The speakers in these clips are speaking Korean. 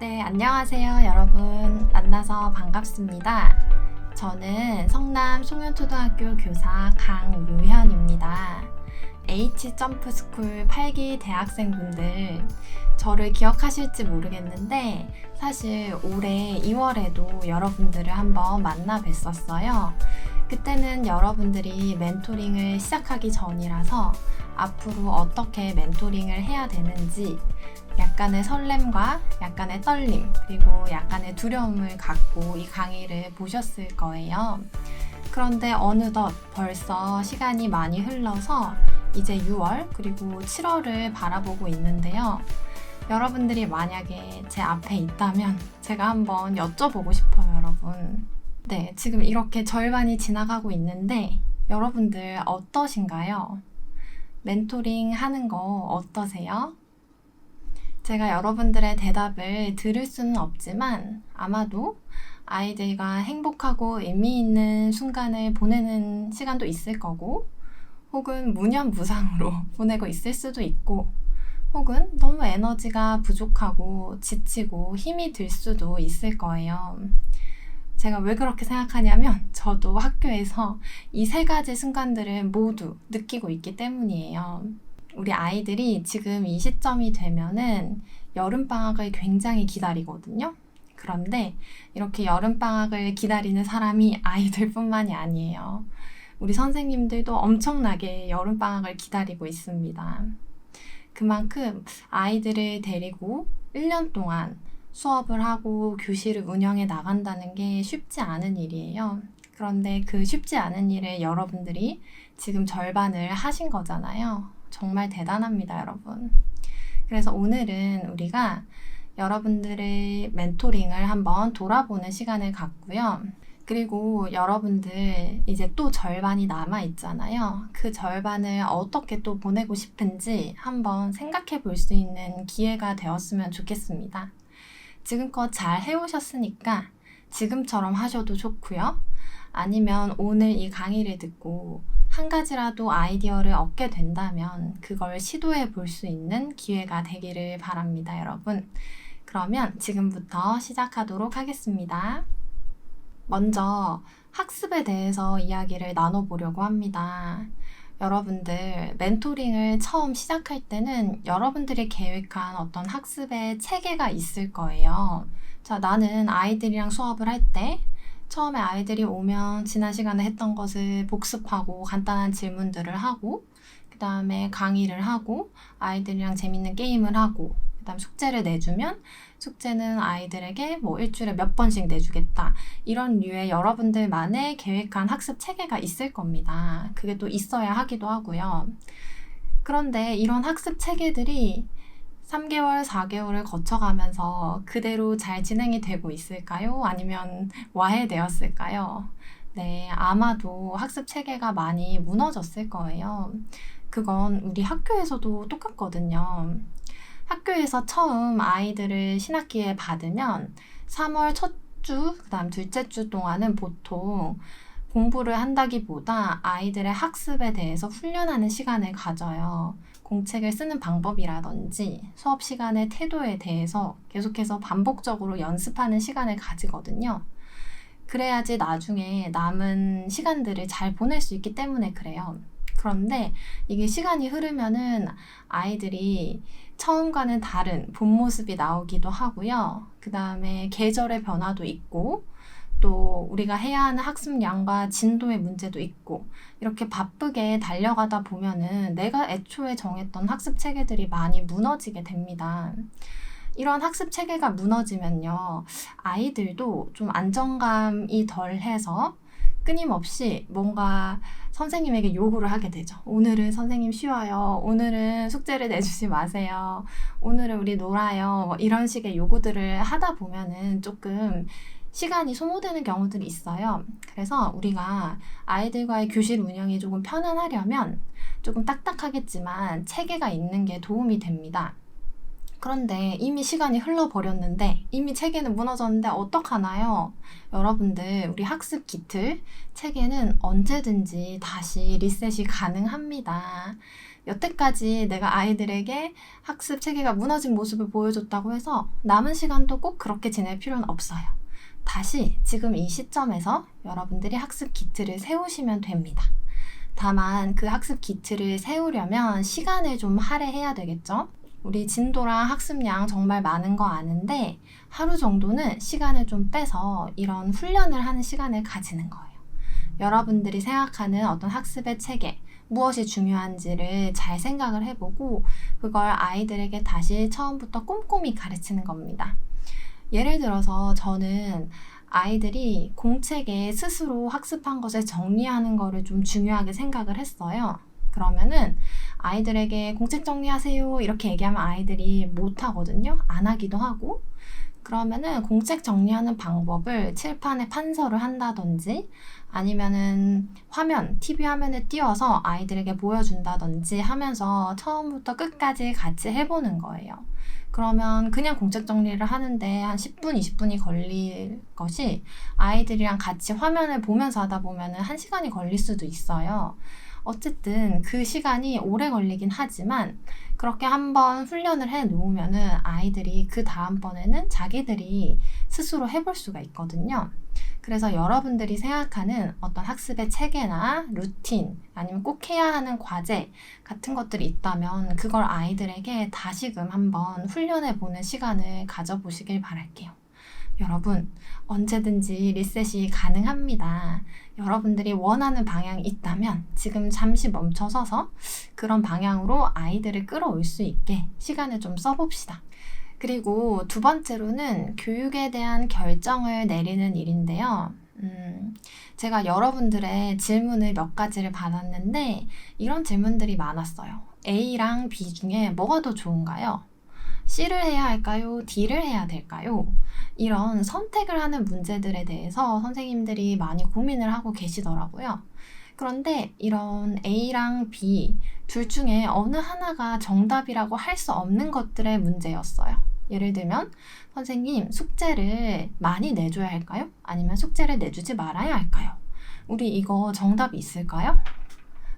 네, 안녕하세요, 여러분. 만나서 반갑습니다. 저는 성남 송현초등학교 교사 강유현입니다. H점프스쿨 8기 대학생분들, 저를 기억하실지 모르겠는데 사실 올해 2월에도 여러분들을 한번 만나 뵀었어요. 그때는 여러분들이 멘토링을 시작하기 전이라서 앞으로 어떻게 멘토링을 해야 되는지 약간의 설렘과 약간의 떨림 그리고 약간의 두려움을 갖고 이 강의를 보셨을 거예요. 그런데 어느덧 벌써 시간이 많이 흘러서 이제 6월 그리고 7월을 바라보고 있는데요. 여러분들이 만약에 제 앞에 있다면 제가 한번 여쭤보고 싶어요, 여러분. 네, 지금 이렇게 절반이 지나가고 있는데 여러분들 어떠신가요? 멘토링 하는 거 어떠세요? 제가 여러분들의 대답을 들을 수는 없지만 아마도 아이들과 행복하고 의미 있는 순간을 보내는 시간도 있을 거고 혹은 무념무상으로 보내고 있을 수도 있고 혹은 너무 에너지가 부족하고 지치고 힘이 들 수도 있을 거예요. 제가 왜 그렇게 생각하냐면 저도 학교에서 이 세 가지 순간들을 모두 느끼고 있기 때문이에요. 우리 아이들이 지금 이 시점이 되면은 여름방학을 굉장히 기다리거든요. 그런데 이렇게 여름방학을 기다리는 사람이 아이들뿐만이 아니에요. 우리 선생님들도 엄청나게 여름방학을 기다리고 있습니다. 그만큼 아이들을 데리고 1년 동안 수업을 하고 교실을 운영해 나간다는 게 쉽지 않은 일이에요. 그런데 그 쉽지 않은 일을 여러분들이 지금 절반을 하신 거잖아요. 정말 대단합니다, 여러분. 그래서 오늘은 우리가 여러분들의 멘토링을 한번 돌아보는 시간을 갖고요. 그리고 여러분들 이제 또 절반이 남아 있잖아요. 그 절반을 어떻게 또 보내고 싶은지 한번 생각해 볼 수 있는 기회가 되었으면 좋겠습니다. 지금껏 잘 해오셨으니까 지금처럼 하셔도 좋고요. 아니면 오늘 이 강의를 듣고 한 가지라도 아이디어를 얻게 된다면 그걸 시도해 볼 수 있는 기회가 되기를 바랍니다, 여러분. 그러면 지금부터 시작하도록 하겠습니다. 먼저 학습에 대해서 이야기를 나눠보려고 합니다. 여러분들 멘토링을 처음 시작할 때는 여러분들이 계획한 어떤 학습의 체계가 있을 거예요. 자, 나는 아이들이랑 수업을 할 때 처음에 아이들이 오면 지난 시간에 했던 것을 복습하고 간단한 질문들을 하고 그 다음에 강의를 하고 아이들이랑 재밌는 게임을 하고 그 다음 숙제를 내주면 숙제는 아이들에게 뭐 일주일에 몇 번씩 내주겠다. 이런 류의 여러분들만의 계획한 학습 체계가 있을 겁니다. 그게 또 있어야 하기도 하고요. 그런데 이런 학습 체계들이 3개월, 4개월을 거쳐가면서 그대로 잘 진행이 되고 있을까요? 아니면 와해되었을까요? 네, 아마도 학습 체계가 많이 무너졌을 거예요. 그건 우리 학교에서도 똑같거든요. 학교에서 처음 아이들을 신학기에 받으면 3월 첫 주, 그 다음 둘째 주 동안은 보통 공부를 한다기보다 아이들의 학습에 대해서 훈련하는 시간을 가져요. 공책을 쓰는 방법이라든지 수업 시간의 태도에 대해서 계속해서 반복적으로 연습하는 시간을 가지거든요. 그래야지 나중에 남은 시간들을 잘 보낼 수 있기 때문에 그래요. 그런데 이게 시간이 흐르면은 아이들이 처음과는 다른 본 모습이 나오기도 하고요. 그 다음에 계절의 변화도 있고 또 우리가 해야 하는 학습량과 진도의 문제도 있고 이렇게 바쁘게 달려가다 보면은 내가 애초에 정했던 학습 체계들이 많이 무너지게 됩니다. 이런 학습 체계가 무너지면요. 아이들도 좀 안정감이 덜해서 끊임없이 뭔가 선생님에게 요구를 하게 되죠. 오늘은 선생님 쉬어요. 오늘은 숙제를 내주지 마세요. 오늘은 우리 놀아요. 뭐 이런 식의 요구들을 하다 보면은 조금 시간이 소모되는 경우들이 있어요. 그래서 우리가 아이들과의 교실 운영이 조금 편안하려면 조금 딱딱하겠지만 체계가 있는 게 도움이 됩니다. 그런데 이미 시간이 흘러버렸는데 이미 체계는 무너졌는데 어떡하나요? 여러분들 우리 학습 기틀 체계는 언제든지 다시 리셋이 가능합니다. 여태까지 내가 아이들에게 학습 체계가 무너진 모습을 보여줬다고 해서 남은 시간도 꼭 그렇게 지낼 필요는 없어요. 다시 지금 이 시점에서 여러분들이 학습 기틀을 세우시면 됩니다. 다만 그 학습 기틀을 세우려면 시간을 좀 할애해야 되겠죠? 우리 진도랑 학습량 정말 많은 거 아는데 하루 정도는 시간을 좀 빼서 이런 훈련을 하는 시간을 가지는 거예요. 여러분들이 생각하는 어떤 학습의 체계, 무엇이 중요한지를 잘 생각을 해보고 그걸 아이들에게 다시 처음부터 꼼꼼히 가르치는 겁니다. 예를 들어서 저는 아이들이 공책에 스스로 학습한 것을 정리하는 거를 좀 중요하게 생각을 했어요. 그러면은 아이들에게 공책 정리하세요 이렇게 얘기하면 아이들이 못 하거든요. 안 하기도 하고. 그러면은 공책 정리하는 방법을 칠판에 판서를 한다든지 아니면은 TV 화면에 띄워서 아이들에게 보여준다든지 하면서 처음부터 끝까지 같이 해보는 거예요. 그러면 그냥 공책 정리를 하는데 한 10분, 20분이 걸릴 것이 아이들이랑 같이 화면을 보면서 하다 보면은 1시간이 걸릴 수도 있어요. 어쨌든 그 시간이 오래 걸리긴 하지만 그렇게 한번 훈련을 해 놓으면은 아이들이 그 다음번에는 자기들이 스스로 해볼 수가 있거든요. 그래서 여러분들이 생각하는 어떤 학습의 체계나 루틴 아니면 꼭 해야 하는 과제 같은 것들이 있다면 그걸 아이들에게 다시금 한번 훈련해 보는 시간을 가져보시길 바랄게요. 여러분, 언제든지 리셋이 가능합니다. 여러분들이 원하는 방향이 있다면 지금 잠시 멈춰서서 그런 방향으로 아이들을 끌어올 수 있게 시간을 좀 써봅시다. 그리고 두 번째로는 교육에 대한 결정을 내리는 일인데요. 제가 여러분들의 질문을 몇 가지를 받았는데 이런 질문들이 많았어요. A랑 B 중에 뭐가 더 좋은가요? C를 해야 할까요? D를 해야 될까요? 이런 선택을 하는 문제들에 대해서 선생님들이 많이 고민을 하고 계시더라고요. 그런데 이런 A랑 B 둘 중에 어느 하나가 정답이라고 할 수 없는 것들의 문제였어요. 예를 들면 선생님 숙제를 많이 내줘야 할까요? 아니면 숙제를 내주지 말아야 할까요? 우리 이거 정답이 있을까요?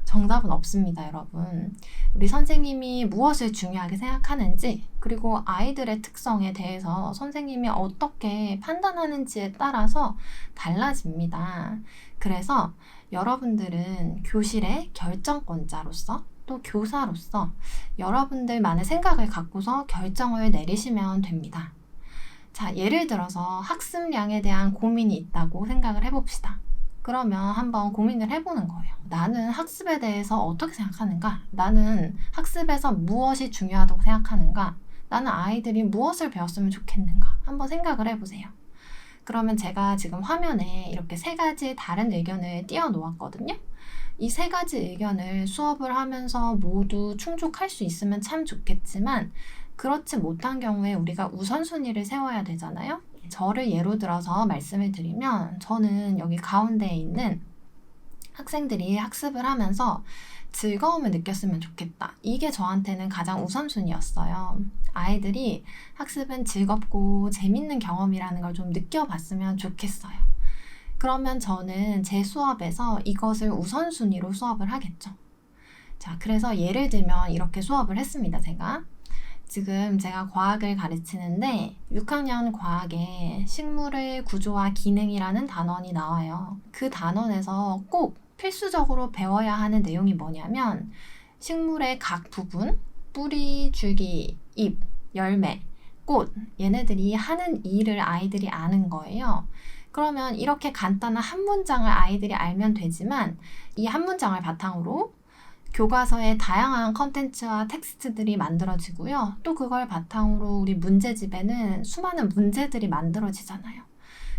정답은 없습니다, 여러분. 우리 선생님이 무엇을 중요하게 생각하는지 그리고 아이들의 특성에 대해서 선생님이 어떻게 판단하는지에 따라서 달라집니다. 그래서 여러분들은 교실의 결정권자로서 또 교사로서 여러분들만의 생각을 갖고서 결정을 내리시면 됩니다. 자, 예를 들어서 학습량에 대한 고민이 있다고 생각을 해봅시다. 그러면 한번 고민을 해보는 거예요. 나는 학습에 대해서 어떻게 생각하는가? 나는 학습에서 무엇이 중요하다고 생각하는가? 나는 아이들이 무엇을 배웠으면 좋겠는가? 한번 생각을 해보세요. 그러면 제가 지금 화면에 이렇게 3가지 다른 의견을 띄워 놓았거든요. 이 3가지 의견을 수업을 하면서 모두 충족할 수 있으면 참 좋겠지만 그렇지 못한 경우에 우리가 우선순위를 세워야 되잖아요. 저를 예로 들어서 말씀을 드리면 저는 여기 가운데에 있는 학생들이 학습을 하면서 즐거움을 느꼈으면 좋겠다. 이게 저한테는 가장 우선순위였어요. 아이들이 학습은 즐겁고 재밌는 경험이라는 걸 좀 느껴봤으면 좋겠어요. 그러면 저는 제 수업에서 이것을 우선순위로 수업을 하겠죠. 자, 그래서 예를 들면 이렇게 수업을 했습니다, 제가. 지금 제가 과학을 가르치는데 6학년 과학에 식물의 구조와 기능이라는 단원이 나와요. 그 단원에서 꼭 필수적으로 배워야 하는 내용이 뭐냐면 식물의 각 부분, 뿌리, 줄기, 잎, 열매, 꽃 얘네들이 하는 일을 아이들이 아는 거예요. 그러면 이렇게 간단한 한 문장을 아이들이 알면 되지만 이 한 문장을 바탕으로 교과서에 다양한 컨텐츠와 텍스트들이 만들어지고요. 또 그걸 바탕으로 우리 문제집에는 수많은 문제들이 만들어지잖아요.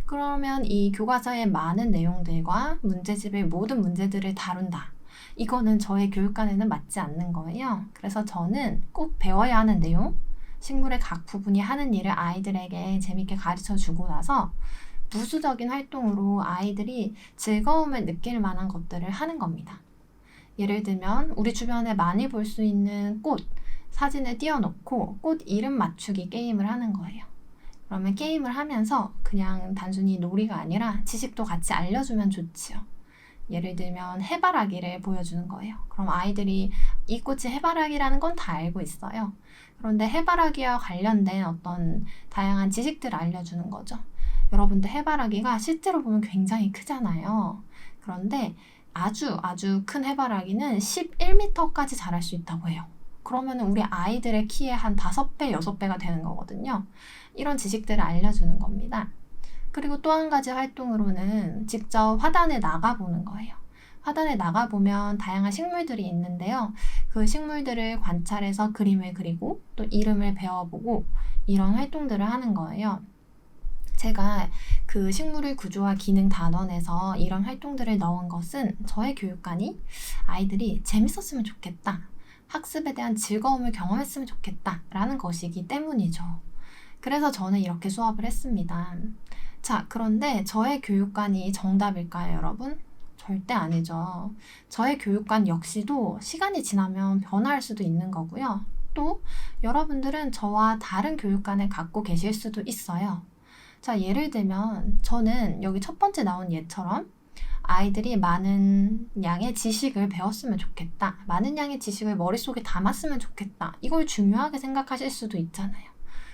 그러면 이 교과서의 많은 내용들과 문제집의 모든 문제들을 다룬다. 이거는 저의 교육관에는 맞지 않는 거예요. 그래서 저는 꼭 배워야 하는 내용, 식물의 각 부분이 하는 일을 아이들에게 재밌게 가르쳐 주고 나서 부수적인 활동으로 아이들이 즐거움을 느낄 만한 것들을 하는 겁니다. 예를 들면 우리 주변에 많이 볼 수 있는 꽃 사진을 띄워놓고 꽃 이름 맞추기 게임을 하는 거예요. 그러면 게임을 하면서 그냥 단순히 놀이가 아니라 지식도 같이 알려주면 좋지요. 예를 들면 해바라기를 보여주는 거예요. 그럼 아이들이 이 꽃이 해바라기라는 건 다 알고 있어요. 그런데 해바라기와 관련된 어떤 다양한 지식들을 알려주는 거죠. 여러분들 해바라기가 실제로 보면 굉장히 크잖아요. 그런데 아주 큰 해바라기는 11m까지 자랄 수 있다고 해요. 그러면 우리 아이들의 키의 한 5배, 6배가 되는 거거든요. 이런 지식들을 알려주는 겁니다. 그리고 또 한 가지 활동으로는 직접 화단에 나가보는 거예요. 화단에 나가보면 다양한 식물들이 있는데요. 그 식물들을 관찰해서 그림을 그리고 또 이름을 배워보고 이런 활동들을 하는 거예요. 제가 그 식물의 구조와 기능 단원에서 이런 활동들을 넣은 것은 저의 교육관이 아이들이 재밌었으면 좋겠다. 학습에 대한 즐거움을 경험했으면 좋겠다. 라는 것이기 때문이죠. 그래서 저는 이렇게 수업을 했습니다. 자, 그런데 저의 교육관이 정답일까요, 여러분? 절대 아니죠. 저의 교육관 역시도 시간이 지나면 변화할 수도 있는 거고요. 또 여러분들은 저와 다른 교육관을 갖고 계실 수도 있어요. 자, 예를 들면 저는 여기 첫 번째 나온 예처럼 아이들이 많은 양의 지식을 배웠으면 좋겠다. 많은 양의 지식을 머릿속에 담았으면 좋겠다. 이걸 중요하게 생각하실 수도 있잖아요.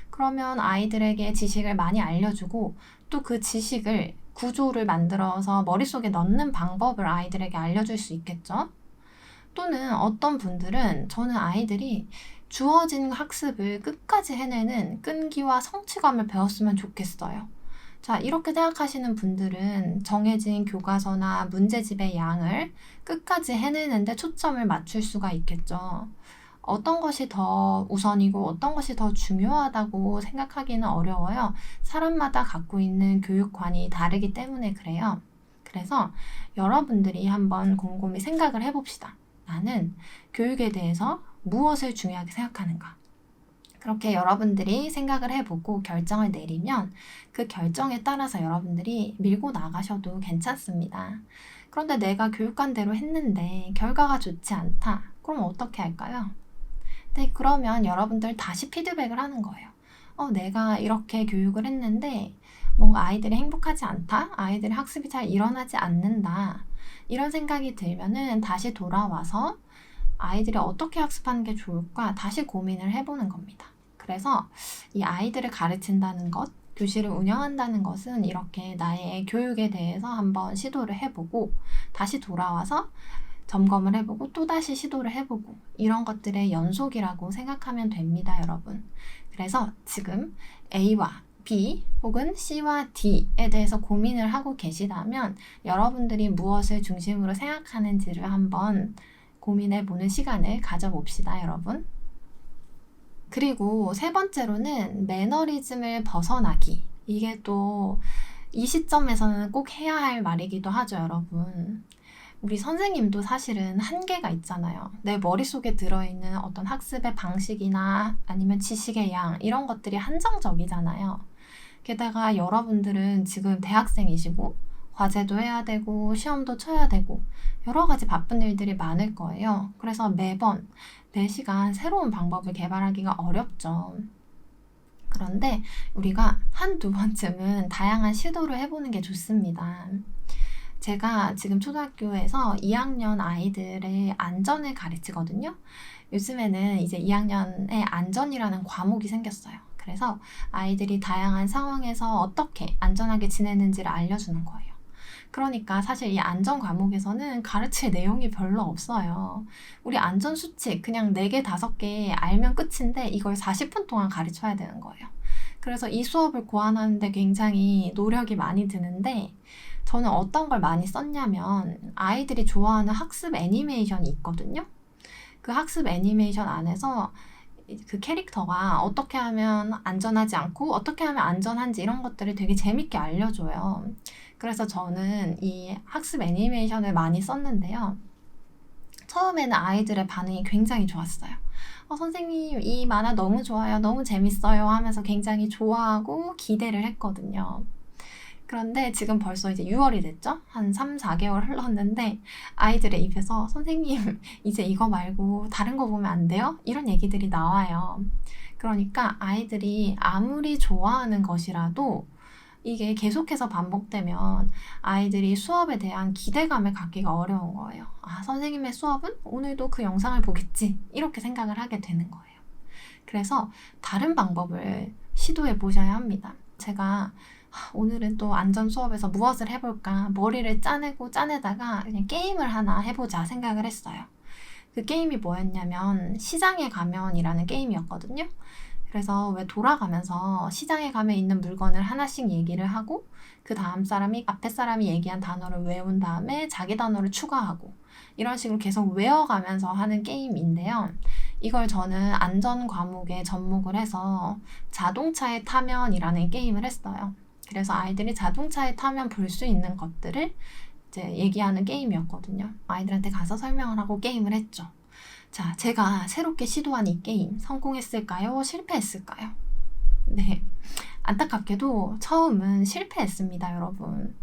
그러면 아이들에게 지식을 많이 알려주고 또 그 지식을 구조를 만들어서 머릿속에 넣는 방법을 아이들에게 알려줄 수 있겠죠. 또는 어떤 분들은 저는 아이들이 주어진 학습을 끝까지 해내는 끈기와 성취감을 배웠으면 좋겠어요. 자, 이렇게 생각하시는 분들은 정해진 교과서나 문제집의 양을 끝까지 해내는데 초점을 맞출 수가 있겠죠. 어떤 것이 더 우선이고 어떤 것이 더 중요하다고 생각하기는 어려워요. 사람마다 갖고 있는 교육관이 다르기 때문에 그래요. 그래서 여러분들이 한번 곰곰이 생각을 해봅시다. 나는 교육에 대해서 무엇을 중요하게 생각하는가? 그렇게 여러분들이 생각을 해보고 결정을 내리면 그 결정에 따라서 여러분들이 밀고 나가셔도 괜찮습니다. 그런데 내가 교육관대로 했는데 결과가 좋지 않다. 그럼 어떻게 할까요? 네, 그러면 여러분들 다시 피드백을 하는 거예요. 내가 이렇게 교육을 했는데 뭔가 아이들이 행복하지 않다? 아이들의 학습이 잘 일어나지 않는다. 이런 생각이 들면은 다시 돌아와서 아이들이 어떻게 학습하는 게 좋을까 다시 고민을 해보는 겁니다. 그래서 이 아이들을 가르친다는 것, 교실을 운영한다는 것은 이렇게 나의 교육에 대해서 한번 시도를 해보고 다시 돌아와서 점검을 해보고 또다시 시도를 해보고 이런 것들의 연속이라고 생각하면 됩니다, 여러분. 그래서 지금 A와 B 혹은 C와 D에 대해서 고민을 하고 계시다면 여러분들이 무엇을 중심으로 생각하는지를 한번 고민해보는 시간을 가져봅시다, 여러분. 그리고 세 번째로는 매너리즘을 벗어나기. 이게 또 이 시점에서는 꼭 해야 할 말이기도 하죠, 여러분. 우리 선생님도 사실은 한계가 있잖아요. 내 머릿속에 들어있는 어떤 학습의 방식이나 아니면 지식의 양 이런 것들이 한정적이잖아요. 게다가 여러분들은 지금 대학생이시고 과제도 해야 되고 시험도 쳐야 되고 여러 가지 바쁜 일들이 많을 거예요. 그래서 매번 매시간 새로운 방법을 개발하기가 어렵죠. 그런데 우리가 한두 번쯤은 다양한 시도를 해보는 게 좋습니다. 제가 지금 초등학교에서 2학년 아이들의 안전을 가르치거든요. 요즘에는 이제 2학년에 안전이라는 과목이 생겼어요. 그래서 아이들이 다양한 상황에서 어떻게 안전하게 지내는지를 알려주는 거예요. 그러니까 사실 이 안전 과목에서는 가르칠 내용이 별로 없어요. 우리 안전 수칙 그냥 4개, 5개 알면 끝인데 이걸 40분 동안 가르쳐야 되는 거예요. 그래서 이 수업을 고안하는데 굉장히 노력이 많이 드는데 저는 어떤 걸 많이 썼냐면 아이들이 좋아하는 학습 애니메이션이 있거든요. 그 학습 애니메이션 안에서 그 캐릭터가 어떻게 하면 안전하지 않고 어떻게 하면 안전한지 이런 것들을 되게 재밌게 알려줘요. 그래서 저는 이 학습 애니메이션을 많이 썼는데요. 처음에는 아이들의 반응이 굉장히 좋았어요. 선생님 이 만화 너무 좋아요. 너무 재밌어요 하면서 굉장히 좋아하고 기대를 했거든요. 그런데 지금 벌써 이제 6월이 됐죠? 한 3, 4개월 흘렀는데 아이들의 입에서 선생님 이제 이거 말고 다른 거 보면 안 돼요? 이런 얘기들이 나와요. 그러니까 아이들이 아무리 좋아하는 것이라도 이게 계속해서 반복되면 아이들이 수업에 대한 기대감을 갖기가 어려운 거예요. 아, 선생님의 수업은 오늘도 그 영상을 보겠지. 이렇게 생각을 하게 되는 거예요. 그래서 다른 방법을 시도해 보셔야 합니다. 제가 오늘은 또 안전 수업에서 무엇을 해볼까 머리를 짜내다가 그냥 게임을 하나 해보자 생각을 했어요. 그 게임이 뭐였냐면 시장에 가면이라는 게임이었거든요. 그래서 왜 돌아가면서 시장에 가면 있는 물건을 하나씩 얘기를 하고 그 다음 사람이 앞에 사람이 얘기한 단어를 외운 다음에 자기 단어를 추가하고 이런 식으로 계속 외워가면서 하는 게임인데요. 이걸 저는 안전 과목에 접목을 해서 자동차에 타면이라는 게임을 했어요. 그래서 아이들이 자동차에 타면 볼 수 있는 것들을 이제 얘기하는 게임이었거든요. 아이들한테 가서 설명을 하고 게임을 했죠. 자, 제가 새롭게 시도한 이 게임 성공했을까요? 실패했을까요? 네, 안타깝게도 처음은 실패했습니다, 여러분.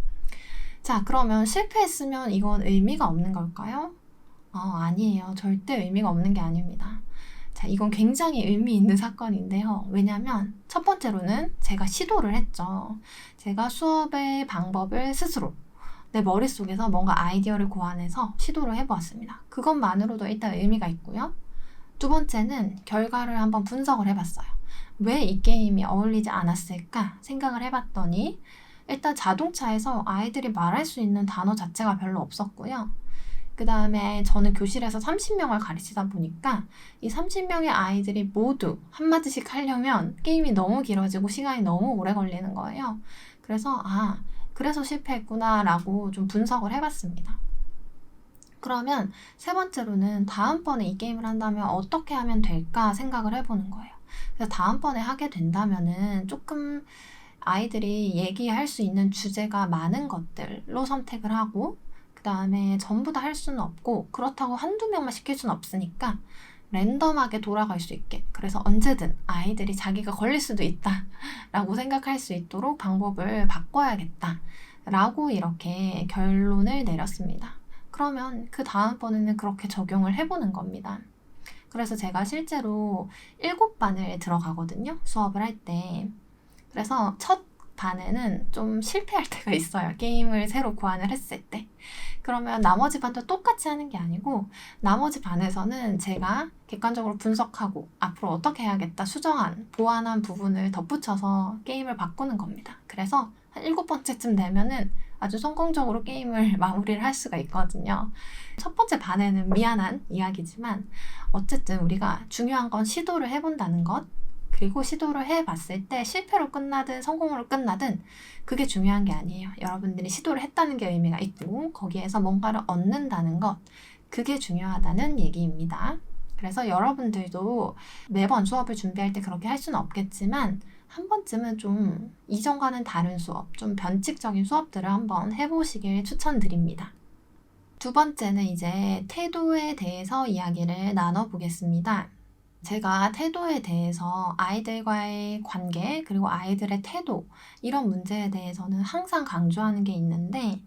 자, 그러면 실패했으면 이건 의미가 없는 걸까요? 아니에요. 절대 의미가 없는 게 아닙니다. 자, 이건 굉장히 의미 있는 사건인데요. 왜냐면 첫 번째로는 제가 시도를 했죠. 제가 수업의 방법을 스스로 내 머릿속에서 뭔가 아이디어를 고안해서 시도를 해보았습니다. 그것만으로도 일단 의미가 있고요. 두 번째는 결과를 한번 분석을 해봤어요. 왜 이 게임이 어울리지 않았을까 생각을 해봤더니 일단 자동차에서 아이들이 말할 수 있는 단어 자체가 별로 없었고요. 그 다음에 저는 교실에서 30명을 가르치다 보니까 이 30명의 아이들이 모두 한마디씩 하려면 게임이 너무 길어지고 시간이 너무 오래 걸리는 거예요. 그래서 그래서 실패했구나 라고 좀 분석을 해봤습니다. 그러면 세 번째로는 다음번에 이 게임을 한다면 어떻게 하면 될까 생각을 해보는 거예요. 그래서 다음번에 하게 된다면은 조금 아이들이 얘기할 수 있는 주제가 많은 것들로 선택을 하고 그 다음에 전부 다 할 수는 없고 그렇다고 한두 명만 시킬 수는 없으니까 랜덤하게 돌아갈 수 있게 그래서 언제든 아이들이 자기가 걸릴 수도 있다 라고 생각할 수 있도록 방법을 바꿔야겠다 라고 이렇게 결론을 내렸습니다. 그러면 그 다음번에는 그렇게 적용을 해보는 겁니다. 그래서 제가 실제로 7반을 들어가거든요. 수업을 할 때. 그래서 첫 반에는 좀 실패할 때가 있어요. 게임을 새로 고안을 했을 때. 그러면 나머지 반도 똑같이 하는 게 아니고 나머지 반에서는 제가 객관적으로 분석하고 앞으로 어떻게 해야겠다 수정한, 보완한 부분을 덧붙여서 게임을 바꾸는 겁니다. 그래서 한 7번째쯤 되면은 아주 성공적으로 게임을 마무리를 할 수가 있거든요. 첫 번째 반에는 미안한 이야기지만 어쨌든 우리가 중요한 건 시도를 해본다는 것 그리고 시도를 해봤을 때 실패로 끝나든 성공으로 끝나든 그게 중요한 게 아니에요. 여러분들이 시도를 했다는 게 의미가 있고 거기에서 뭔가를 얻는다는 것 그게 중요하다는 얘기입니다. 그래서 여러분들도 매번 수업을 준비할 때 그렇게 할 수는 없겠지만 한 번쯤은 좀 이전과는 다른 수업, 좀 변칙적인 수업들을 한번 해보시길 추천드립니다. 두 번째는 이제 태도에 대해서 이야기를 나눠보겠습니다. 제가 태도에 대해서 아이들과의 관계 그리고 아이들의 태도 이런 문제에 대해서는 항상 강조하는 게 있는데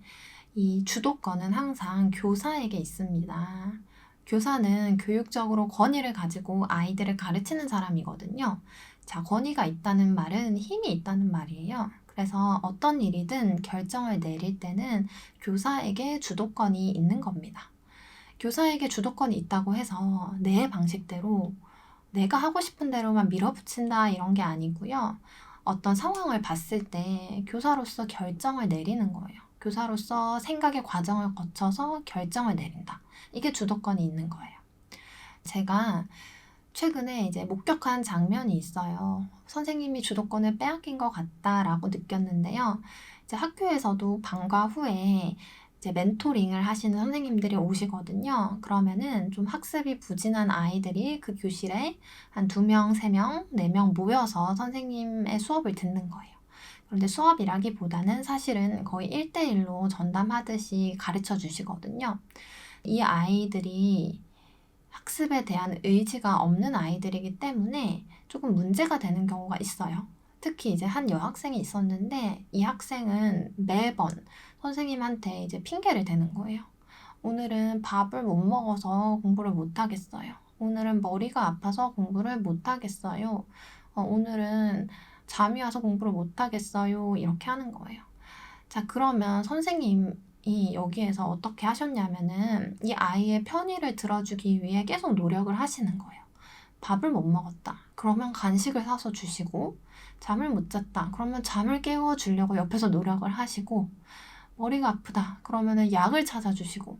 이 주도권은 항상 교사에게 있습니다. 교사는 교육적으로 권위를 가지고 아이들을 가르치는 사람이거든요. 자, 권위가 있다는 말은 힘이 있다는 말이에요. 그래서 어떤 일이든 결정을 내릴 때는 교사에게 주도권이 있는 겁니다. 교사에게 주도권이 있다고 해서 내 방식대로 내가 하고 싶은 대로만 밀어붙인다 이런 게 아니고요. 어떤 상황을 봤을 때 교사로서 결정을 내리는 거예요. 교사로서 생각의 과정을 거쳐서 결정을 내린다. 이게 주도권이 있는 거예요. 제가 최근에 이제 목격한 장면이 있어요. 선생님이 주도권을 빼앗긴 것 같다라고 느꼈는데요. 이제 학교에서도 방과 후에 이제 멘토링을 하시는 선생님들이 오시거든요. 그러면은 좀 학습이 부진한 아이들이 그 교실에 한 2명, 3명, 4명 모여서 선생님의 수업을 듣는 거예요. 그런데 수업이라기보다는 사실은 거의 1대1로 전담하듯이 가르쳐 주시거든요. 이 아이들이 학습에 대한 의지가 없는 아이들이기 때문에 조금 문제가 되는 경우가 있어요. 특히 이제 한 여학생이 있었는데 이 학생은 매번 선생님한테 이제 핑계를 대는 거예요. 오늘은 밥을 못 먹어서 공부를 못 하겠어요. 오늘은 머리가 아파서 공부를 못 하겠어요. 오늘은 잠이 와서 공부를 못하겠어요. 이렇게 하는 거예요. 자, 그러면 선생님이 여기에서 어떻게 하셨냐면은 이 아이의 편의를 들어주기 위해 계속 노력을 하시는 거예요. 밥을 못 먹었다. 그러면 간식을 사서 주시고, 잠을 못 잤다. 그러면 잠을 깨워주려고 옆에서 노력을 하시고, 머리가 아프다. 그러면은 약을 찾아주시고,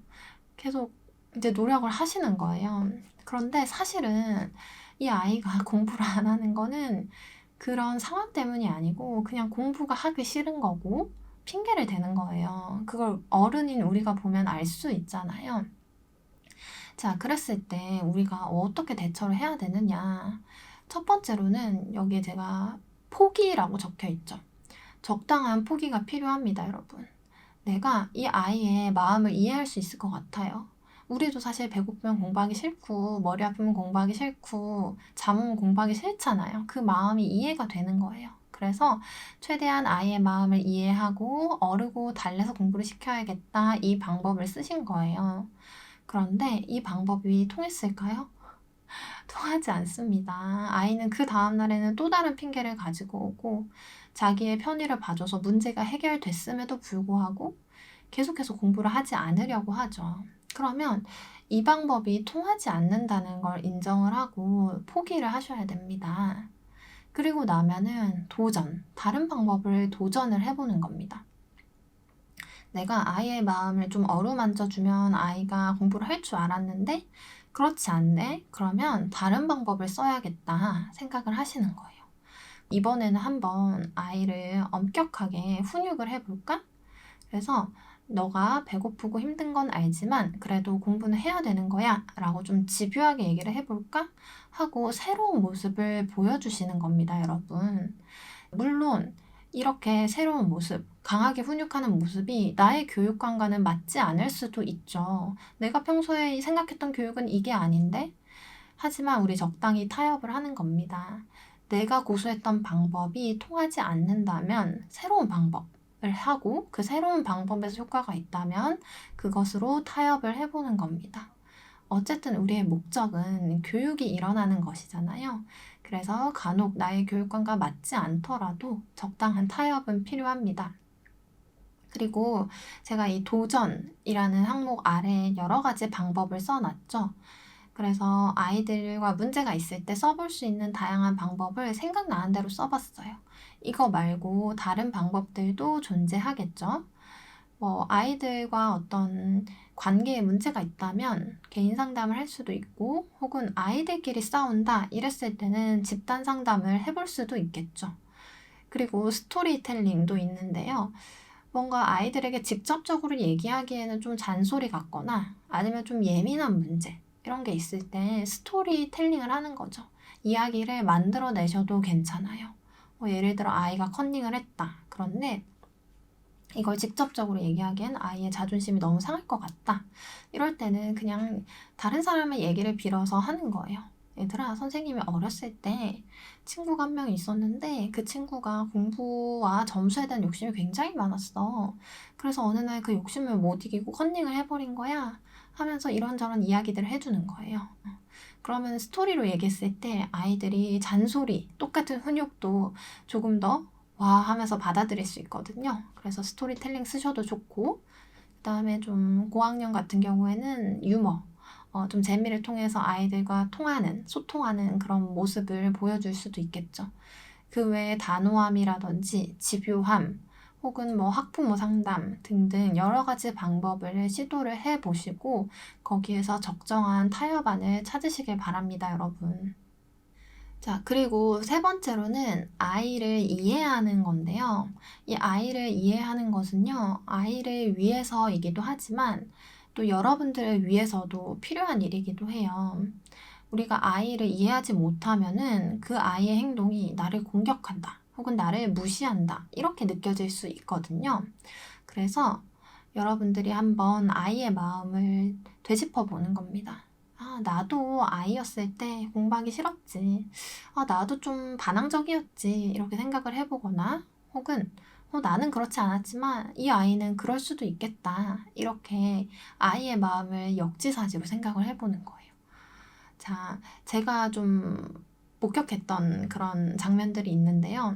계속 이제 노력을 하시는 거예요. 그런데 사실은 이 아이가 공부를 안 하는 거는 그런 상황 때문이 아니고 그냥 공부가 하기 싫은 거고 핑계를 대는 거예요. 그걸 어른인 우리가 보면 알 수 있잖아요. 자, 그랬을 때 우리가 어떻게 대처를 해야 되느냐. 첫 번째로는 여기에 제가 포기라고 적혀 있죠. 적당한 포기가 필요합니다, 여러분. 내가 이 아이의 마음을 이해할 수 있을 것 같아요. 우리도 사실 배고프면 공부하기 싫고, 머리 아프면 공부하기 싫고, 잠 오면 공부하기 싫잖아요. 그 마음이 이해가 되는 거예요. 그래서 최대한 아이의 마음을 이해하고 어르고 달래서 공부를 시켜야겠다. 이 방법을 쓰신 거예요. 그런데 이 방법이 통했을까요? 통하지 않습니다. 아이는 그 다음날에는 또 다른 핑계를 가지고 오고 자기의 편의를 봐줘서 문제가 해결됐음에도 불구하고 계속해서 공부를 하지 않으려고 하죠. 그러면 이 방법이 통하지 않는다는 걸 인정을 하고 포기를 하셔야 됩니다. 그리고 나면은 다른 방법을 도전을 해보는 겁니다. 내가 아이의 마음을 좀 어루만져주면 아이가 공부를 할 줄 알았는데 그렇지 않네? 그러면 다른 방법을 써야겠다 생각을 하시는 거예요. 이번에는 한번 아이를 엄격하게 훈육을 해볼까? 그래서 너가 배고프고 힘든 건 알지만 그래도 공부는 해야 되는 거야 라고 좀 집요하게 얘기를 해볼까? 하고 새로운 모습을 보여주시는 겁니다, 여러분. 물론 이렇게 새로운 모습, 강하게 훈육하는 모습이 나의 교육관과는 맞지 않을 수도 있죠. 내가 평소에 생각했던 교육은 이게 아닌데? 하지만 우리 적당히 타협을 하는 겁니다. 내가 고수했던 방법이 통하지 않는다면 새로운 방법을 하고 그 새로운 방법에서 효과가 있다면 그것으로 타협을 해보는 겁니다. 어쨌든 우리의 목적은 교육이 일어나는 것이잖아요. 그래서 간혹 나의 교육관과 맞지 않더라도 적당한 타협은 필요합니다. 그리고 제가 이 도전이라는 항목 아래에 여러 가지 방법을 써놨죠. 그래서 아이들과 문제가 있을 때 써볼 수 있는 다양한 방법을 생각나는 대로 써봤어요. 이거 말고 다른 방법들도 존재하겠죠. 아이들과 어떤 관계에 문제가 있다면 개인 상담을 할 수도 있고 혹은 아이들끼리 싸운다 이랬을 때는 집단 상담을 해볼 수도 있겠죠. 그리고 스토리텔링도 있는데요. 뭔가 아이들에게 직접적으로 얘기하기에는 좀 잔소리 같거나 아니면 좀 예민한 문제 이런 게 있을 때 스토리텔링을 하는 거죠. 이야기를 만들어내셔도 괜찮아요. 예를 들어 아이가 컨닝을 했다. 그런데 이걸 직접적으로 얘기하기엔 아이의 자존심이 너무 상할 것 같다. 이럴 때는 그냥 다른 사람의 얘기를 빌어서 하는 거예요. 얘들아, 선생님이 어렸을 때 친구가 한 명 있었는데 그 친구가 공부와 점수에 대한 욕심이 굉장히 많았어. 그래서 어느 날 그 욕심을 못 이기고 컨닝을 해버린 거야. 하면서 이런저런 이야기들을 해주는 거예요. 그러면 스토리로 얘기했을 때 아이들이 잔소리, 똑같은 훈육도 조금 더 와 하면서 받아들일 수 있거든요. 그래서 스토리텔링 쓰셔도 좋고 그 다음에 좀 고학년 같은 경우에는 유머, 좀 재미를 통해서 아이들과 소통하는 그런 모습을 보여줄 수도 있겠죠. 그 외에 단호함이라든지 집요함, 혹은 학부모 상담 등등 여러 가지 방법을 시도를 해보시고 거기에서 적정한 타협안을 찾으시길 바랍니다, 여러분. 자, 그리고 세 번째로는 아이를 이해하는 건데요. 이 아이를 이해하는 것은요, 아이를 위해서이기도 하지만 또 여러분들을 위해서도 필요한 일이기도 해요. 우리가 아이를 이해하지 못하면은 그 아이의 행동이 나를 공격한다, 혹은 나를 무시한다, 이렇게 느껴질 수 있거든요. 그래서 여러분들이 한번 아이의 마음을 되짚어 보는 겁니다. 나도 아이였을 때 공부하기 싫었지. 나도 좀 반항적이었지. 이렇게 생각을 해보거나, 혹은, 나는 그렇지 않았지만 이 아이는 그럴 수도 있겠다. 이렇게 아이의 마음을 역지사지로 생각을 해보는 거예요. 자, 제가 좀 목격했던 그런 장면들이 있는데요.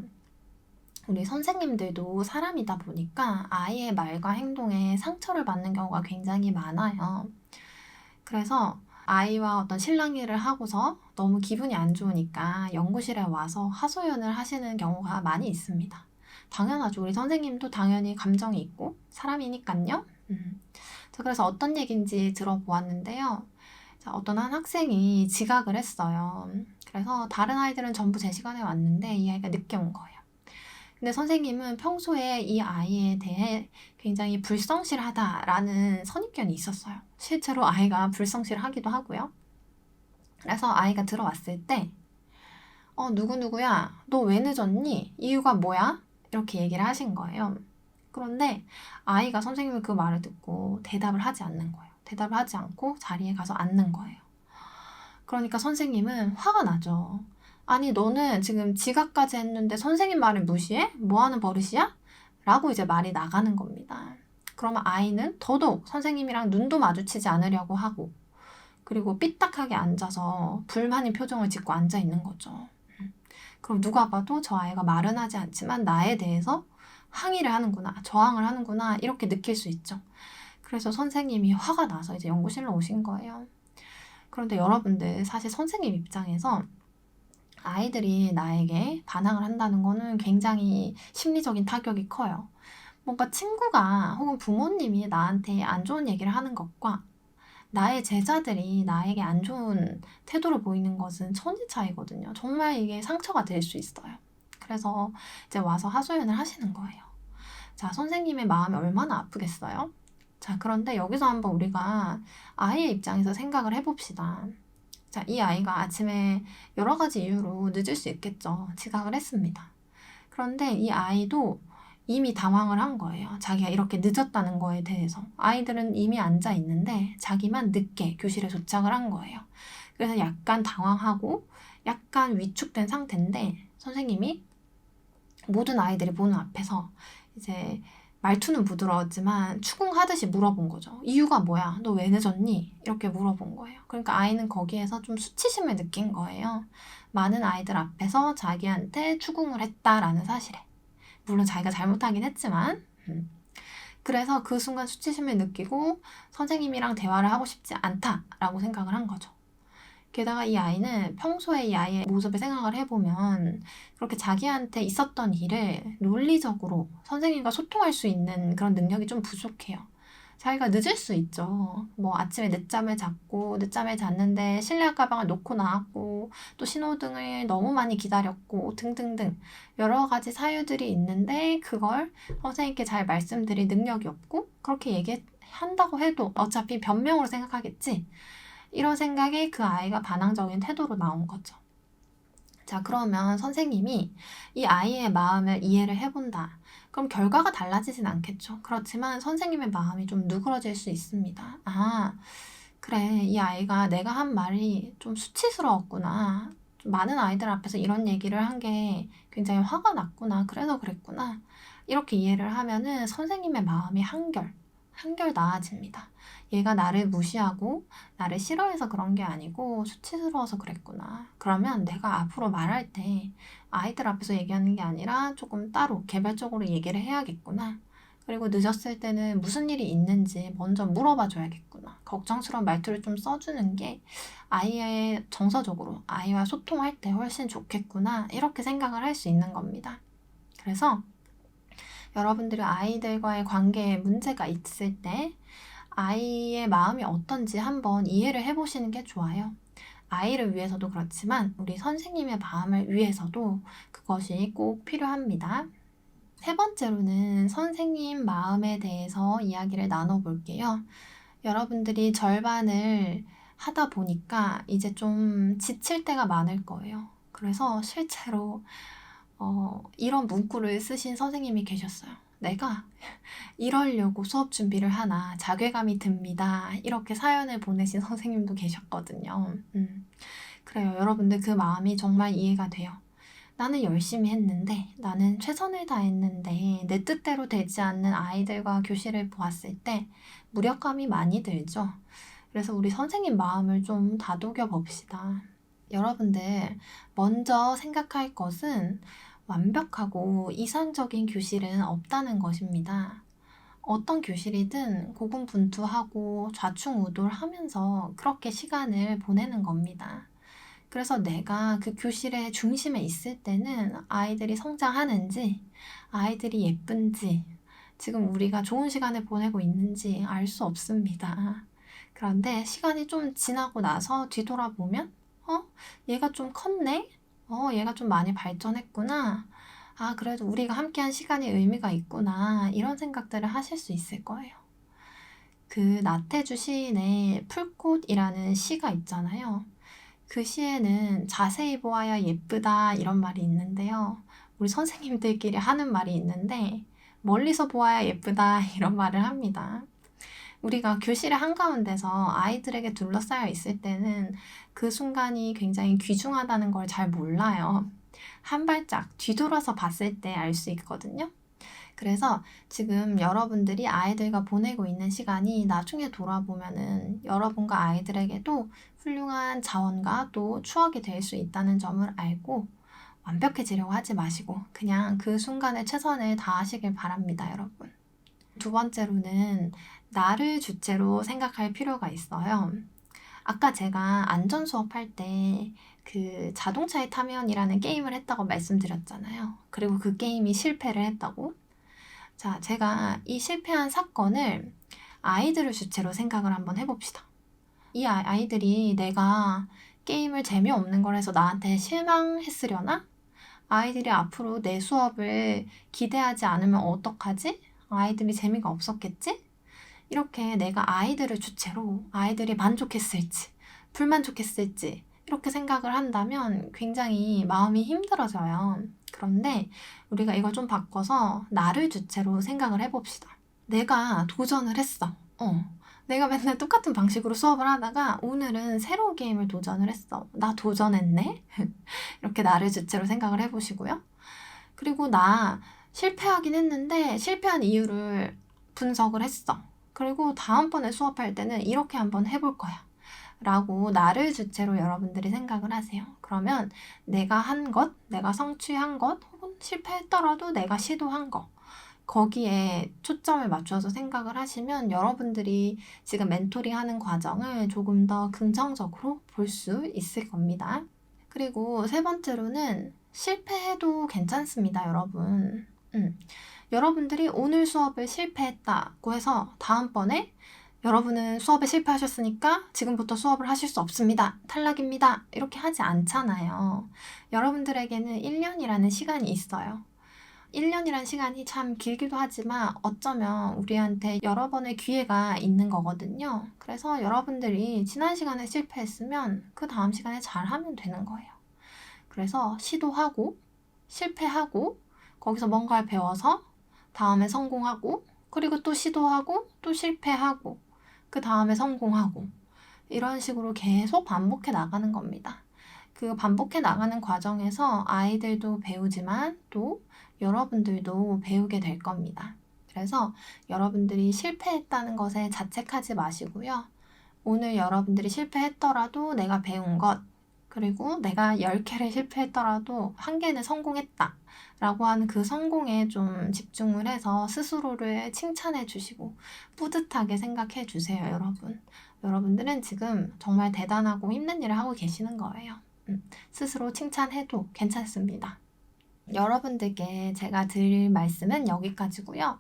우리 선생님들도 사람이다 보니까 아이의 말과 행동에 상처를 받는 경우가 굉장히 많아요. 그래서 아이와 어떤 실랑이를 하고서 너무 기분이 안 좋으니까 연구실에 와서 하소연을 하시는 경우가 많이 있습니다. 당연하죠. 우리 선생님도 당연히 감정이 있고 사람이니까요. 자, 그래서 어떤 얘기인지 들어보았는데요. 자, 어떤 한 학생이 지각을 했어요. 그래서 다른 아이들은 전부 제 시간에 왔는데 이 아이가 늦게 온 거예요. 근데 선생님은 평소에 이 아이에 대해 굉장히 불성실하다라는 선입견이 있었어요. 실제로 아이가 불성실하기도 하고요. 그래서 아이가 들어왔을 때 누구누구야, 너 왜 늦었니? 이유가 뭐야? 이렇게 얘기를 하신 거예요. 그런데 아이가 선생님의 그 말을 듣고 대답을 하지 않는 거예요. 대답을 하지 않고 자리에 가서 앉는 거예요. 그러니까 선생님은 화가 나죠. 아니, 너는 지금 지각까지 했는데 선생님 말을 무시해? 뭐 하는 버릇이야? 라고 이제 말이 나가는 겁니다. 그러면 아이는 더더욱 선생님이랑 눈도 마주치지 않으려고 하고, 그리고 삐딱하게 앉아서 불만인 표정을 짓고 앉아 있는 거죠. 그럼 누가 봐도 저 아이가 말은 하지 않지만 나에 대해서 항의를 하는구나, 저항을 하는구나, 이렇게 느낄 수 있죠. 그래서 선생님이 화가 나서 이제 연구실로 오신 거예요. 그런데 여러분들, 사실 선생님 입장에서 아이들이 나에게 반항을 한다는 거는 굉장히 심리적인 타격이 커요. 뭔가 친구가 혹은 부모님이 나한테 안 좋은 얘기를 하는 것과 나의 제자들이 나에게 안 좋은 태도를 보이는 것은 천지 차이거든요. 정말 이게 상처가 될 수 있어요. 그래서 이제 와서 하소연을 하시는 거예요. 자, 선생님의 마음이 얼마나 아프겠어요? 자, 그런데 여기서 한번 우리가 아이의 입장에서 생각을 해봅시다. 자, 이 아이가 아침에 여러 가지 이유로 늦을 수 있겠죠. 지각을 했습니다. 그런데 이 아이도 이미 당황을 한 거예요. 자기가 이렇게 늦었다는 거에 대해서. 아이들은 이미 앉아 있는데 자기만 늦게 교실에 도착을 한 거예요. 그래서 약간 당황하고 약간 위축된 상태인데 선생님이 모든 아이들이 보는 앞에서 이제 말투는 부드러웠지만 추궁하듯이 물어본 거죠. 이유가 뭐야? 너 왜 늦었니? 이렇게 물어본 거예요. 그러니까 아이는 거기에서 좀 수치심을 느낀 거예요. 많은 아이들 앞에서 자기한테 추궁을 했다라는 사실에. 물론 자기가 잘못하긴 했지만 그래서 그 순간 수치심을 느끼고 선생님이랑 대화를 하고 싶지 않다라고 생각을 한 거죠. 게다가 이 아이는 평소에 이 아이의 모습을 생각을 해보면 그렇게 자기한테 있었던 일을 논리적으로 선생님과 소통할 수 있는 그런 능력이 좀 부족해요. 자기가 늦을 수 있죠. 뭐 아침에 늦잠을 잤는데 실내화 가방을 놓고 나왔고 또 신호등을 너무 많이 기다렸고 등등등 여러 가지 사유들이 있는데 그걸 선생님께 잘 말씀드릴 능력이 없고 그렇게 얘기한다고 해도 어차피 변명으로 생각하겠지. 이런 생각에 그 아이가 반항적인 태도로 나온 거죠. 자, 그러면 선생님이 이 아이의 마음을 이해를 해본다. 그럼 결과가 달라지진 않겠죠. 그렇지만 선생님의 마음이 좀 누그러질 수 있습니다. 아, 그래. 이 아이가 내가 한 말이 좀 수치스러웠구나. 좀 많은 아이들 앞에서 이런 얘기를 한 게 굉장히 화가 났구나. 그래서 그랬구나. 이렇게 이해를 하면은 선생님의 마음이 한결 나아집니다. 얘가 나를 무시하고 나를 싫어해서 그런 게 아니고 수치스러워서 그랬구나. 그러면 내가 앞으로 말할 때 아이들 앞에서 얘기하는 게 아니라 조금 따로 개별적으로 얘기를 해야겠구나. 그리고 늦었을 때는 무슨 일이 있는지 먼저 물어봐 줘야겠구나. 걱정스러운 말투를 좀 써주는 게 아이의 정서적으로 아이와 소통할 때 훨씬 좋겠구나. 이렇게 생각을 할 수 있는 겁니다. 그래서 여러분들이 아이들과의 관계에 문제가 있을 때 아이의 마음이 어떤지 한번 이해를 해보시는 게 좋아요. 아이를 위해서도 그렇지만 우리 선생님의 마음을 위해서도 그것이 꼭 필요합니다. 세 번째로는 선생님 마음에 대해서 이야기를 나눠볼게요. 여러분들이 절반을 하다 보니까 이제 좀 지칠 때가 많을 거예요. 그래서 실제로 이런 문구를 쓰신 선생님이 계셨어요. 내가 이러려고 수업 준비를 하나 자괴감이 듭니다. 이렇게 사연을 보내신 선생님도 계셨거든요. 그래요. 여러분들 그 마음이 정말 이해가 돼요. 나는 열심히 했는데, 나는 최선을 다했는데 내 뜻대로 되지 않는 아이들과 교실을 보았을 때 무력감이 많이 들죠. 그래서 우리 선생님 마음을 좀 다독여 봅시다. 여러분들 먼저 생각할 것은 완벽하고 이상적인 교실은 없다는 것입니다. 어떤 교실이든 고군분투하고 좌충우돌하면서 그렇게 시간을 보내는 겁니다. 그래서 내가 그 교실의 중심에 있을 때는 아이들이 성장하는지, 아이들이 예쁜지, 지금 우리가 좋은 시간을 보내고 있는지 알 수 없습니다. 그런데 시간이 좀 지나고 나서 뒤돌아보면, 얘가 좀 컸네? 얘가 좀 많이 발전했구나. 아, 그래도 우리가 함께한 시간이 의미가 있구나. 이런 생각들을 하실 수 있을 거예요. 그 나태주 시인의 풀꽃이라는 시가 있잖아요. 그 시에는 자세히 보아야 예쁘다 이런 말이 있는데요. 우리 선생님들끼리 하는 말이 있는데 멀리서 보아야 예쁘다 이런 말을 합니다. 우리가 교실의 한가운데서 아이들에게 둘러싸여 있을 때는 그 순간이 굉장히 귀중하다는 걸 잘 몰라요. 한 발짝 뒤돌아서 봤을 때 알 수 있거든요. 그래서 지금 여러분들이 아이들과 보내고 있는 시간이 나중에 돌아보면은 여러분과 아이들에게도 훌륭한 자원과 또 추억이 될 수 있다는 점을 알고 완벽해지려고 하지 마시고 그냥 그 순간에 최선을 다하시길 바랍니다, 여러분. 두 번째로는 나를 주체로 생각할 필요가 있어요. 아까 제가 안전 수업할 때 그 자동차에 타면이라는 게임을 했다고 말씀드렸잖아요. 그리고 그 게임이 실패를 했다고. 자, 제가 이 실패한 사건을 아이들을 주체로 생각을 한번 해봅시다. 이 아이들이 내가 게임을 재미없는 걸 해서 나한테 실망했으려나? 아이들이 앞으로 내 수업을 기대하지 않으면 어떡하지? 아이들이 재미가 없었겠지? 이렇게 내가 아이들을 주체로 아이들이 만족했을지, 불만족했을지 이렇게 생각을 한다면 굉장히 마음이 힘들어져요. 그런데 우리가 이걸 좀 바꿔서 나를 주체로 생각을 해봅시다. 내가 도전을 했어. 내가 맨날 똑같은 방식으로 수업을 하다가 오늘은 새로운 게임을 도전을 했어. 나 도전했네? 이렇게 나를 주체로 생각을 해보시고요. 그리고 나 실패하긴 했는데 실패한 이유를 분석을 했어. 그리고 다음번에 수업할 때는 이렇게 한번 해볼 거야. 라고 나를 주체로 여러분들이 생각을 하세요. 그러면 내가 한 것, 내가 성취한 것, 혹은 실패했더라도 내가 시도한 것, 거기에 초점을 맞춰서 생각을 하시면 여러분들이 지금 멘토링 하는 과정을 조금 더 긍정적으로 볼 수 있을 겁니다. 그리고 세 번째로는 실패해도 괜찮습니다, 여러분. 여러분들이 오늘 수업을 실패했다고 해서 다음번에 여러분은 수업에 실패하셨으니까 지금부터 수업을 하실 수 없습니다. 탈락입니다. 이렇게 하지 않잖아요. 여러분들에게는 1년이라는 시간이 있어요. 1년이라는 시간이 참 길기도 하지만 어쩌면 우리한테 여러 번의 기회가 있는 거거든요. 그래서 여러분들이 지난 시간에 실패했으면 그 다음 시간에 잘하면 되는 거예요. 그래서 시도하고 실패하고 거기서 뭔가를 배워서 다음에 성공하고 그리고 또 시도하고 또 실패하고 그 다음에 성공하고 이런 식으로 계속 반복해 나가는 겁니다. 그 반복해 나가는 과정에서 아이들도 배우지만 또 여러분들도 배우게 될 겁니다. 그래서 여러분들이 실패했다는 것에 자책하지 마시고요. 오늘 여러분들이 실패했더라도 내가 배운 것, 그리고 내가 10개를 실패했더라도 1개는 성공했다 라고 하는 그 성공에 좀 집중을 해서 스스로를 칭찬해 주시고 뿌듯하게 생각해 주세요, 여러분. 여러분들은 지금 정말 대단하고 힘든 일을 하고 계시는 거예요. 스스로 칭찬해도 괜찮습니다. 여러분들께 제가 드릴 말씀은 여기까지고요.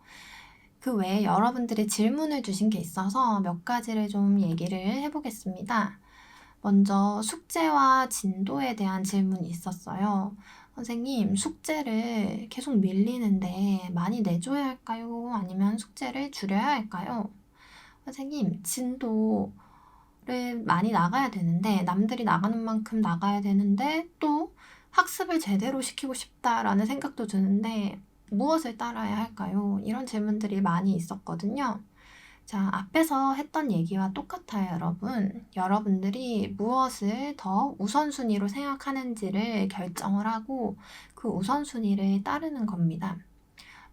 그 외에 여러분들이 질문을 주신 게 있어서 몇 가지를 좀 얘기를 해보겠습니다. 먼저 숙제와 진도에 대한 질문이 있었어요. 선생님, 숙제를 계속 밀리는데 많이 내줘야 할까요? 아니면 숙제를 줄여야 할까요? 선생님, 진도를 많이 나가야 되는데, 남들이 나가는 만큼 나가야 되는데, 또 학습을 제대로 시키고 싶다라는 생각도 드는데, 무엇을 따라야 할까요? 이런 질문들이 많이 있었거든요. 자, 앞에서 했던 얘기와 똑같아요, 여러분. 여러분들이 무엇을 더 우선순위로 생각하는지를 결정을 하고 그 우선순위를 따르는 겁니다.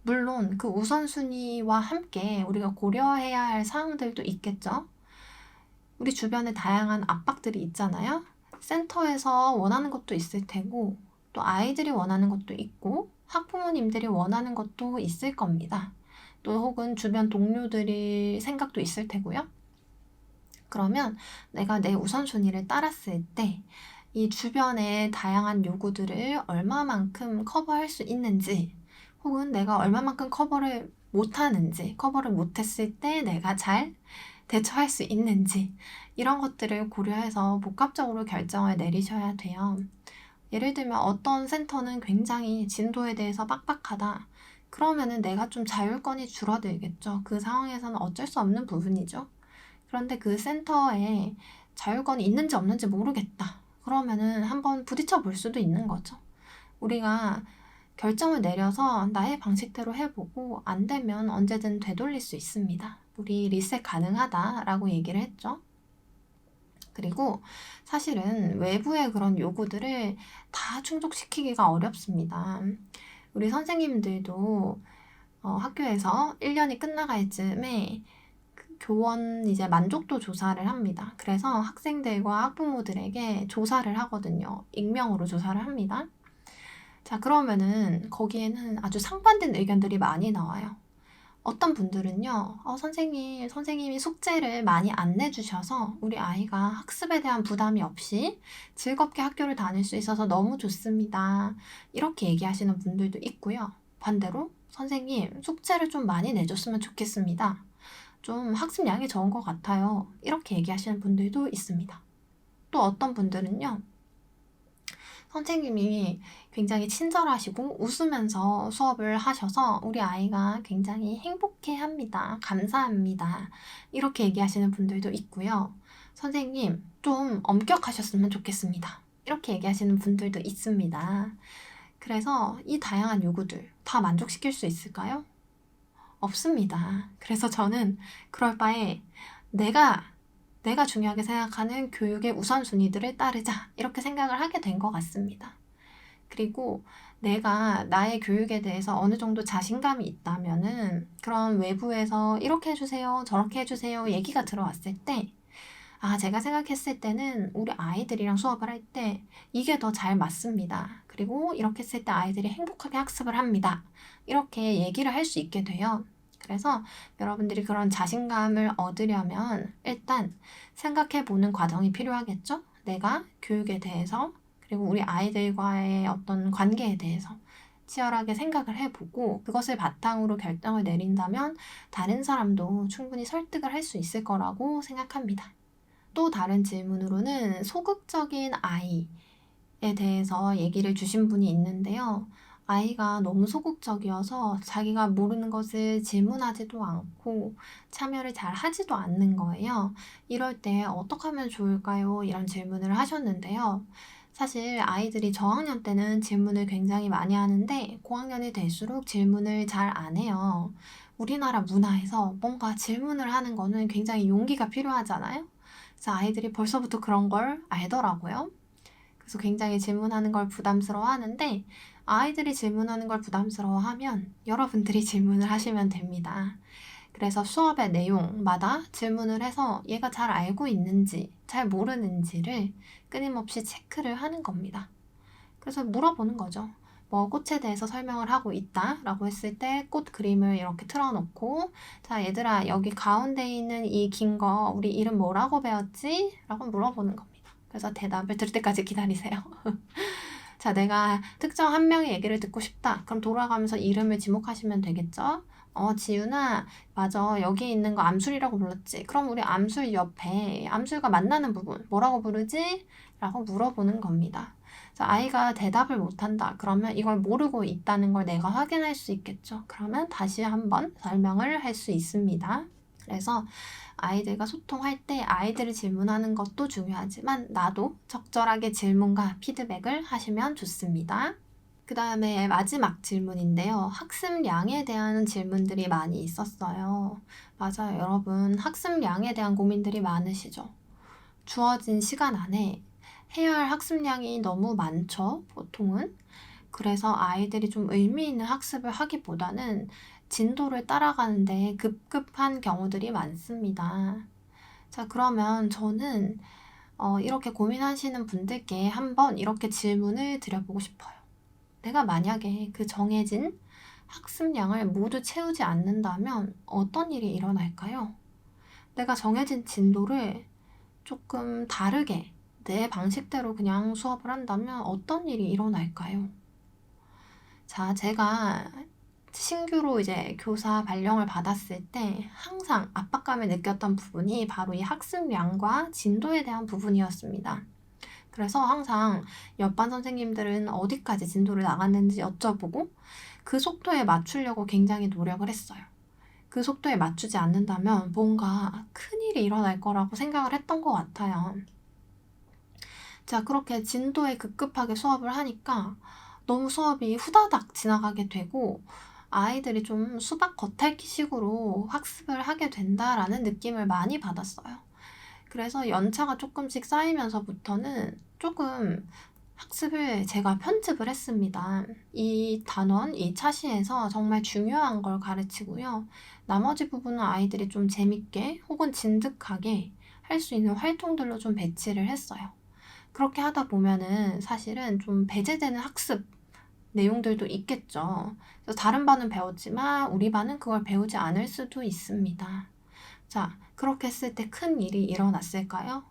물론 그 우선순위와 함께 우리가 고려해야 할 사항들도 있겠죠? 우리 주변에 다양한 압박들이 있잖아요? 센터에서 원하는 것도 있을 테고 또 아이들이 원하는 것도 있고 학부모님들이 원하는 것도 있을 겁니다. 또 혹은 주변 동료들이 생각도 있을 테고요. 그러면 내가 내 우선순위를 따랐을 때 이 주변의 다양한 요구들을 얼마만큼 커버할 수 있는지, 혹은 내가 얼마만큼 커버를 못하는지, 커버를 못했을 때 내가 잘 대처할 수 있는지, 이런 것들을 고려해서 복합적으로 결정을 내리셔야 돼요. 예를 들면 어떤 센터는 굉장히 진도에 대해서 빡빡하다. 그러면은 내가 좀 자율권이 줄어들겠죠. 그 상황에서는 어쩔 수 없는 부분이죠. 그런데 그 센터에 자율권이 있는지 없는지 모르겠다. 그러면은 한번 부딪혀 볼 수도 있는 거죠. 우리가 결정을 내려서 나의 방식대로 해보고 안 되면 언제든 되돌릴 수 있습니다. 우리 리셋 가능하다라고 얘기를 했죠. 그리고 사실은 외부의 그런 요구들을 다 충족시키기가 어렵습니다. 우리 선생님들도 학교에서 1년이 끝나갈 즈음에 교원 이제 만족도 조사를 합니다. 그래서 학생들과 학부모들에게 조사를 하거든요. 익명으로 조사를 합니다. 자, 그러면은 거기에는 아주 상반된 의견들이 많이 나와요. 어떤 분들은요, 선생님이 숙제를 많이 안 내주셔서 우리 아이가 학습에 대한 부담이 없이 즐겁게 학교를 다닐 수 있어서 너무 좋습니다. 이렇게 얘기하시는 분들도 있고요. 반대로, 선생님, 숙제를 좀 많이 내줬으면 좋겠습니다. 좀 학습량이 적은 것 같아요. 이렇게 얘기하시는 분들도 있습니다. 또 어떤 분들은요, 선생님이 굉장히 친절하시고 웃으면서 수업을 하셔서 우리 아이가 굉장히 행복해 합니다. 감사합니다. 이렇게 얘기하시는 분들도 있고요. 선생님, 좀 엄격하셨으면 좋겠습니다. 이렇게 얘기하시는 분들도 있습니다. 그래서 이 다양한 요구들 다 만족시킬 수 있을까요? 없습니다. 그래서 저는 그럴 바에 내가 중요하게 생각하는 교육의 우선순위들을 따르자, 이렇게 생각을 하게 된 것 같습니다. 그리고 내가 나의 교육에 대해서 어느 정도 자신감이 있다면은 그런 외부에서 이렇게 해주세요, 저렇게 해주세요 얘기가 들어왔을 때, 제가 생각했을 때는 우리 아이들이랑 수업을 할 때 이게 더 잘 맞습니다. 그리고 이렇게 했을 때 아이들이 행복하게 학습을 합니다. 이렇게 얘기를 할 수 있게 돼요. 그래서 여러분들이 그런 자신감을 얻으려면 일단 생각해보는 과정이 필요하겠죠? 내가 교육에 대해서, 그리고 우리 아이들과의 어떤 관계에 대해서 치열하게 생각을 해보고 그것을 바탕으로 결정을 내린다면 다른 사람도 충분히 설득을 할 수 있을 거라고 생각합니다. 또 다른 질문으로는 소극적인 아이에 대해서 얘기를 주신 분이 있는데요. 아이가 너무 소극적이어서 자기가 모르는 것을 질문하지도 않고 참여를 잘 하지도 않는 거예요. 이럴 때 어떻게 하면 좋을까요? 이런 질문을 하셨는데요. 사실 아이들이 저학년 때는 질문을 굉장히 많이 하는데 고학년이 될수록 질문을 잘 안 해요. 우리나라 문화에서 뭔가 질문을 하는 거는 굉장히 용기가 필요하잖아요. 그래서 아이들이 벌써부터 그런 걸 알더라고요. 그래서 굉장히 질문하는 걸 부담스러워하는데, 아이들이 질문하는 걸 부담스러워하면 여러분들이 질문을 하시면 됩니다. 그래서 수업의 내용마다 질문을 해서 얘가 잘 알고 있는지 잘 모르는지를 끊임없이 체크를 하는 겁니다. 그래서 물어보는 거죠. 뭐 꽃에 대해서 설명을 하고 있다 라고 했을 때 꽃 그림을 이렇게 틀어놓고, 자 얘들아 여기 가운데 있는 이 긴 거 우리 이름 뭐라고 배웠지? 라고 물어보는 겁니다. 그래서 대답을 들을 때까지 기다리세요. 자, 내가 특정 한 명의 얘기를 듣고 싶다. 그럼 돌아가면서 이름을 지목하시면 되겠죠? 지윤아, 맞아. 여기 있는 거 암술이라고 불렀지. 그럼 우리 암술 옆에 암술과 만나는 부분 뭐라고 부르지? 라고 물어보는 겁니다. 자, 아이가 대답을 못한다. 그러면 이걸 모르고 있다는 걸 내가 확인할 수 있겠죠. 그러면 다시 한번 설명을 할 수 있습니다. 그래서 아이들과 소통할 때 아이들을 질문하는 것도 중요하지만 나도 적절하게 질문과 피드백을 하시면 좋습니다. 그 다음에 마지막 질문인데요. 학습량에 대한 질문들이 많이 있었어요. 맞아요, 여러분. 학습량에 대한 고민들이 많으시죠? 주어진 시간 안에 해야 할 학습량이 너무 많죠, 보통은. 그래서 아이들이 좀 의미 있는 학습을 하기보다는 진도를 따라가는데 급급한 경우들이 많습니다. 자, 그러면 저는 이렇게 고민하시는 분들께 한번 이렇게 질문을 드려보고 싶어요. 내가 만약에 그 정해진 학습량을 모두 채우지 않는다면 어떤 일이 일어날까요? 내가 정해진 진도를 조금 다르게 내 방식대로 그냥 수업을 한다면 어떤 일이 일어날까요? 자, 제가 신규로 이제 교사 발령을 받았을 때 항상 압박감을 느꼈던 부분이 바로 이 학습량과 진도에 대한 부분이었습니다. 그래서 항상 옆반 선생님들은 어디까지 진도를 나갔는지 여쭤보고 그 속도에 맞추려고 굉장히 노력을 했어요. 그 속도에 맞추지 않는다면 뭔가 큰일이 일어날 거라고 생각을 했던 것 같아요. 자, 그렇게 진도에 급급하게 수업을 하니까 너무 수업이 후다닥 지나가게 되고 아이들이 좀 수박 겉핥기식으로 학습을 하게 된다라는 느낌을 많이 받았어요. 그래서 연차가 조금씩 쌓이면서부터는 조금 학습을 제가 편집을 했습니다. 이 단원, 이 차시에서 정말 중요한 걸 가르치고요. 나머지 부분은 아이들이 좀 재밌게 혹은 진득하게 할 수 있는 활동들로 좀 배치를 했어요. 그렇게 하다 보면은 사실은 좀 배제되는 학습 내용들도 있겠죠. 그래서 다른 반은 배웠지만 우리 반은 그걸 배우지 않을 수도 있습니다. 자, 그렇게 했을 때 큰 일이 일어났을까요?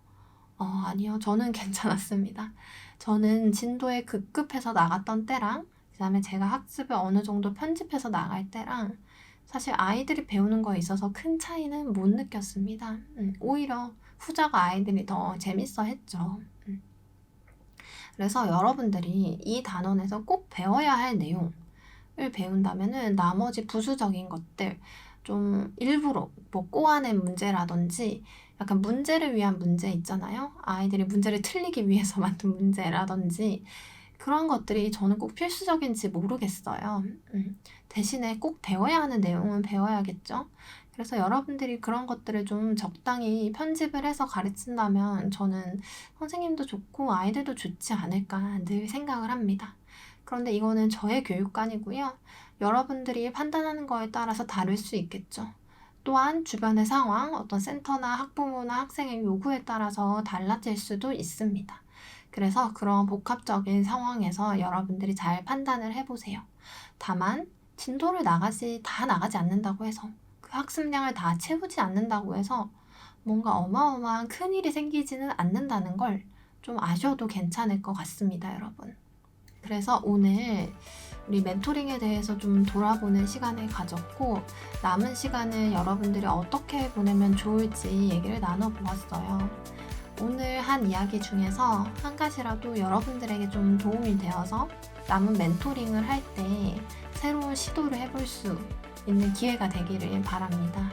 아니요. 저는 괜찮았습니다. 저는 진도에 급급해서 나갔던 때랑 그다음에 제가 학습을 어느 정도 편집해서 나갈 때랑 사실 아이들이 배우는 거에 있어서 큰 차이는 못 느꼈습니다. 오히려 후자가 아이들이 더 재밌어 했죠. 그래서 여러분들이 이 단원에서 꼭 배워야 할 내용을 배운다면은 나머지 부수적인 것들 좀 일부러 뭐 꼬아낸 문제라든지 약간 문제를 위한 문제 있잖아요. 아이들이 문제를 틀리기 위해서 만든 문제라든지 그런 것들이 저는 꼭 필수적인지 모르겠어요. 대신에 꼭 배워야 하는 내용은 배워야겠죠. 그래서 여러분들이 그런 것들을 좀 적당히 편집을 해서 가르친다면 저는 선생님도 좋고 아이들도 좋지 않을까 늘 생각을 합니다. 그런데 이거는 저의 교육관이고요. 여러분들이 판단하는 거에 따라서 다를 수 있겠죠. 또한 주변의 상황, 어떤 센터나 학부모나 학생의 요구에 따라서 달라질 수도 있습니다. 그래서 그런 복합적인 상황에서 여러분들이 잘 판단을 해보세요. 다만 진도를 다 나가지 않는다고 해서 그 학습량을 다 채우지 않는다고 해서 뭔가 어마어마한 큰일이 생기지는 않는다는 걸 좀 아셔도 괜찮을 것 같습니다, 여러분. 그래서 오늘 우리 멘토링에 대해서 좀 돌아보는 시간을 가졌고 남은 시간을 여러분들이 어떻게 보내면 좋을지 얘기를 나눠보았어요. 오늘 한 이야기 중에서 한 가지라도 여러분들에게 좀 도움이 되어서 남은 멘토링을 할 때 새로운 시도를 해볼 수 있는 기회가 되기를 바랍니다.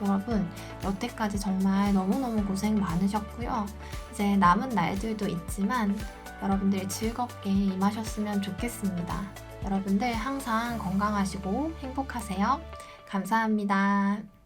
여러분, 여태까지 정말 너무너무 고생 많으셨고요. 이제 남은 날들도 있지만 여러분들이 즐겁게 임하셨으면 좋겠습니다. 여러분들 항상 건강하시고 행복하세요. 감사합니다.